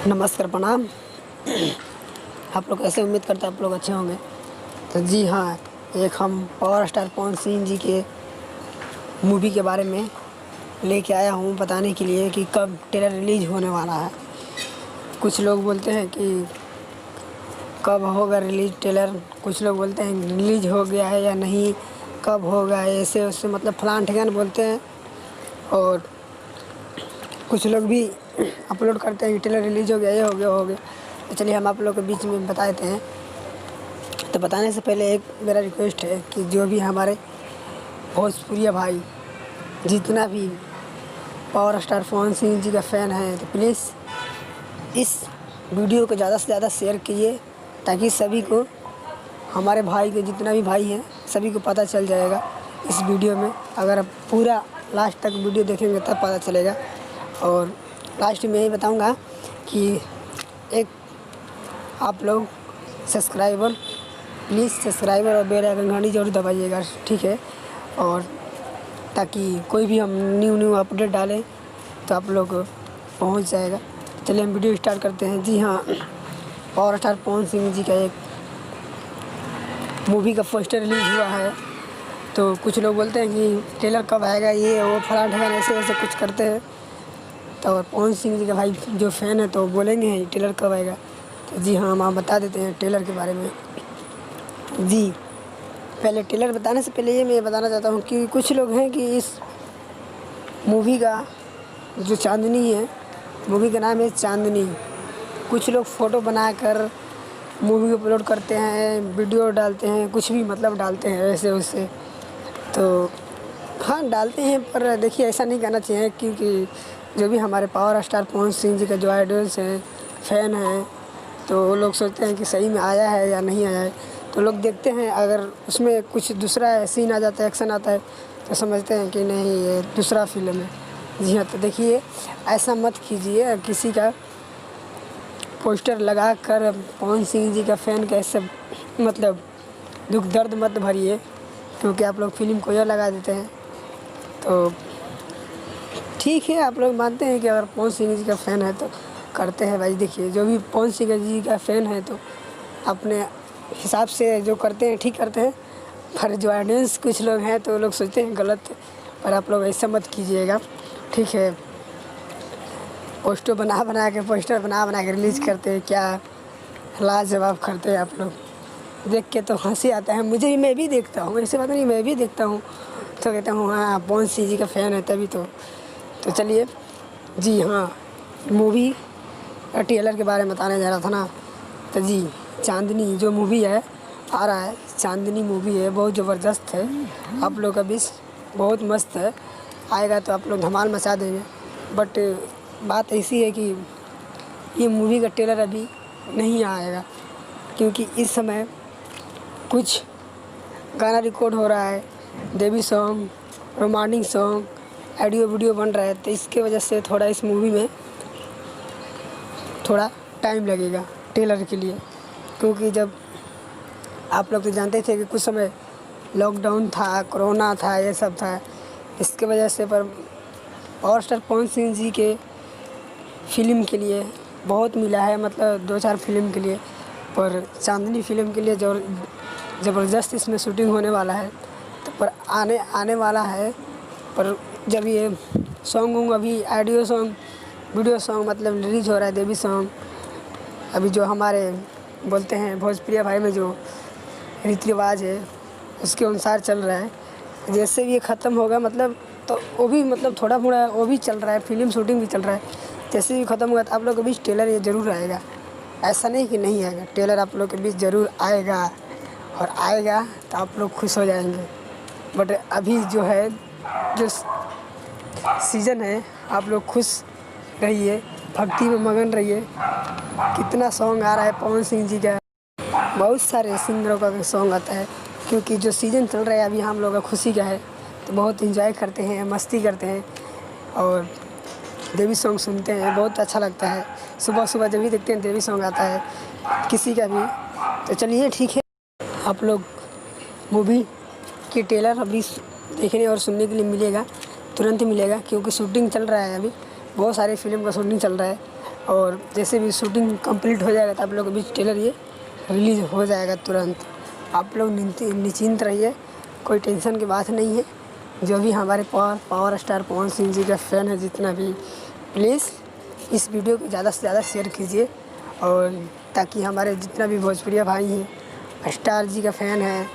नमस्कार, प्रणाम। आप लोग कैसे? उम्मीद करते हैं आप लोग अच्छे होंगे। तो जी हाँ, एक हम पावर स्टार पवन सिंह जी के मूवी के बारे में लेके आया हूँ बताने के लिए कि कब ट्रेलर रिलीज होने वाला है। कुछ लोग बोलते हैं कि कब होगा रिलीज ट्रेलर, कुछ लोग बोलते हैं रिलीज हो गया है या नहीं, कब होगा, ऐसे उससे मतलब फलान ठिकान बोलते हैं। और कुछ लोग भी अपलोड करते हैं कि ट्रेलर रिलीज़ हो गया, ये हो गया, हो गया। तो चलिए हम आप लोग के बीच में बता देते हैं। तो बताने से पहले एक मेरा रिक्वेस्ट है कि जो भी हमारे भोजपुरिया भाई जितना भी पावर स्टार पवन सिंह जी का फ़ैन है, तो प्लीज़ इस वीडियो को ज़्यादा से ज़्यादा शेयर कीजिए, ताकि सभी को, हमारे भाई के जितना भी भाई हैं सभी को पता चल जाएगा इस वीडियो में। अगर आप पूरा लास्ट तक वीडियो देखेंगे तब पता चलेगा। और लास्ट में यही बताऊंगा कि एक आप लोग सब्सक्राइबर, प्लीज़ सब्सक्राइबर और बेल आइकन घंटी जरूर दबाइएगा, ठीक है। और ताकि कोई भी हम न्यू अपडेट डालें तो आप लोग पहुंच जाएगा। चलिए हम वीडियो स्टार्ट करते हैं। जी हाँ, पावर स्टार पवन सिंह जी का एक मूवी का पोस्टर रिलीज़ हुआ है। तो कुछ लोग बोलते हैं कि ट्रेलर कब आएगा, ये वो फलान ठिकाना ऐसे ऐसे कुछ करते हैं। तो पवन सिंह जी का भाई जो फ़ैन है तो बोलेंगे ट्रेलर कब आएगा। तो जी हाँ, हम आप बता देते हैं ट्रेलर के बारे में। जी, पहले ट्रेलर बताने से पहले ये मैं बताना चाहता हूँ कि कुछ लोग हैं कि इस मूवी का जो चांदनी है, मूवी का नाम है चांदनी। कुछ लोग फ़ोटो बनाकर मूवी अपलोड करते हैं, वीडियो डालते हैं, कुछ भी मतलब डालते हैं ऐसे उससे। तो हाँ, डालते हैं, पर देखिए ऐसा नहीं करना चाहिए, क्योंकि जो भी हमारे पावर स्टार पवन सिंह जी का जो आइडल्स हैं, फ़ैन हैं, तो वो लोग सोचते हैं कि सही में आया है या नहीं आया है। तो लोग देखते हैं, अगर उसमें कुछ दूसरा सीन आ जाता है, एक्शन आता है, तो समझते हैं कि नहीं ये दूसरा फिल्म है। जी हाँ, तो देखिए ऐसा मत कीजिए, किसी का पोस्टर लगा कर पवन सिंह जी का फ़ैन कैसे मतलब दुख दर्द मत भरिए, क्योंकि आप लोग फिल्म को यह लगा देते हैं। तो ठीक है, आप लोग मानते हैं कि अगर पवन सिंह जी का फ़ैन है तो करते हैं। भाई देखिए, जो भी पवन सिंह जी का फ़ैन है तो अपने हिसाब से जो करते हैं ठीक करते हैं, पर जो ऑडियंस कुछ लोग हैं तो लोग सोचते हैं गलत। पर आप लोग ऐसा मत कीजिएगा, ठीक है। पोस्टर बना के रिलीज़ करते हैं, क्या लाजवाब करते हैं आप लोग। देख के तो हंसी आता है मुझे भी, मैं भी देखता हूँ, ऐसे बात नहीं, मैं भी देखता हूँ। तो कहता हूँ हाँ, पवन सिंह जी का फ़ैन है तभी तो चलिए। जी हाँ, मूवी का ट्रेलर के बारे में बताने जा रहा था ना। तो जी, चांदनी जो मूवी है आ रहा है, चांदनी मूवी है, बहुत ज़बरदस्त है। आप लोग का बीच बहुत मस्त है, आएगा तो आप लोग धमाल मचा देंगे। बट बात ऐसी है कि ये मूवी का ट्रेलर अभी नहीं आएगा, क्योंकि इस समय कुछ गाना रिकॉर्ड हो रहा है, Devi song, romantic song, audio video बन रहा है। तो इसके वजह से थोड़ा इस मूवी में थोड़ा टाइम लगेगा ट्रेलर के लिए, क्योंकि जब आप लोग तो जानते थे कि कुछ समय लॉकडाउन था, कोरोना था, ये सब था, इसके वजह से। पर पावर स्टार पवन सिंह जी के फिल्म के लिए बहुत मिला है, मतलब 2-4 फिल्म के लिए, पर चांदनी फिल्म के लिए ज़बरदस्त इसमें शूटिंग होने वाला है। तो पर आने वाला है। पर जब ये सॉन्ग अभी ऑडियो सॉन्ग, वीडियो सॉन्ग मतलब रिलीज़ हो रहा है, देवी सॉन्ग, अभी जो हमारे बोलते हैं भोजपुरिया भाई में जो रीति रिवाज है उसके अनुसार चल रहा है। जैसे भी ये ख़त्म होगा मतलब, तो वो भी मतलब थोड़ा मोड़ा वो भी चल रहा है, फिल्म शूटिंग भी चल रहा है। जैसे भी ख़त्म हुआ तो आप लोग के बीच ट्रेलर ये ज़रूर आएगा, ऐसा नहीं कि नहीं आएगा। ट्रेलर आप लोग के बीच ज़रूर आएगा, और आएगा तो आप लोग खुश हो जाएंगे। बट अभी जो है, जो सीज़न है, आप लोग खुश रहिए, भक्ति में मगन रहिए। कितना सॉन्ग आ रहा है पवन सिंह जी का, बहुत सारे सिंगरों का सॉन्ग आता है, क्योंकि जो सीज़न चल रहा है अभी हम लोग का खुशी का है, तो बहुत इंजॉय करते हैं, मस्ती करते हैं और देवी सॉन्ग सुनते हैं, बहुत अच्छा लगता है। सुबह सुबह जब भी देखते हैं देवी सॉन्ग आता है किसी का भी। तो चलिए ठीक है, आप लोग मूवी की ट्रेलर अभी देखने और सुनने के लिए मिलेगा, तुरंत मिलेगा, क्योंकि शूटिंग चल रहा है अभी, बहुत सारे फिल्म का शूटिंग चल रहा है। और जैसे भी शूटिंग कंप्लीट हो जाएगा तो आप लोग के बीच ट्रेलर ये रिलीज़ हो जाएगा तुरंत। आप लोग निश्चिंत रहिए, कोई टेंशन की बात नहीं है। जो भी हमारे पावर स्टार पवन सिंह जी का फ़ैन है जितना भी, प्लीज़ इस वीडियो को ज़्यादा से ज़्यादा शेयर कीजिए, और ताकि हमारे जितना भी भोजपुरिया भाई हैं, स्टार जी का फ़ैन है,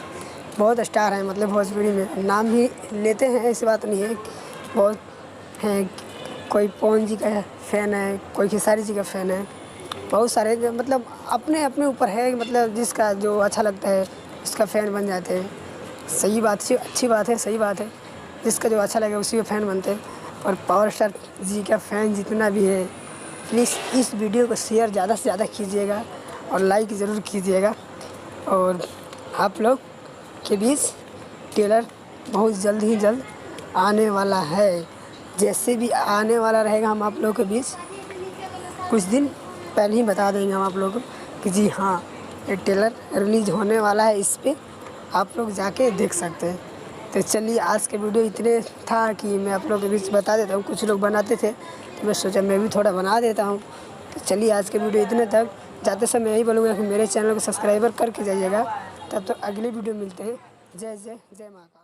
बहुत स्टार हैं मतलब भोजपुरी में नाम ही लेते हैं, ऐसी बात नहीं है, बहुत हैं। कोई पवन जी का फ़ैन है, कोई खेसारी जी का फ़ैन है, बहुत सारे मतलब अपने अपने ऊपर है, मतलब जिसका जो अच्छा लगता है उसका फ़ैन बन जाते हैं। सही बात है, अच्छी बात है, सही बात है। जिसका जो अच्छा लगे उसी का फ़ैन बनते हैं। और पावर स्टार जी का फ़ैन जितना भी है, प्लीज़ इस वीडियो को शेयर ज़्यादा से ज़्यादा कीजिएगा और लाइक ज़रूर कीजिएगा। और आप लोग के बीच ट्रेलर बहुत जल्द आने वाला है। जैसे भी आने वाला रहेगा हम आप लोगों के बीच कुछ दिन पहले ही बता देंगे हम आप लोगों को कि जी हाँ, ये ट्रेलर रिलीज़ होने वाला है, इस पे आप लोग जाके देख सकते हैं। तो चलिए, आज के वीडियो इतने था कि मैं आप लोगों के बीच बता देता हूँ। कुछ लोग बनाते थे तो मैं सोचा मैं भी थोड़ा बना देता हूँ। तो चलिए, आज के वीडियो इतने तक। जाते समय यही बोलूँगा कि मेरे चैनल को सब्सक्राइबर करके जाइएगा। तब तक अगली वीडियो मिलते हैं। जय जय जय माता।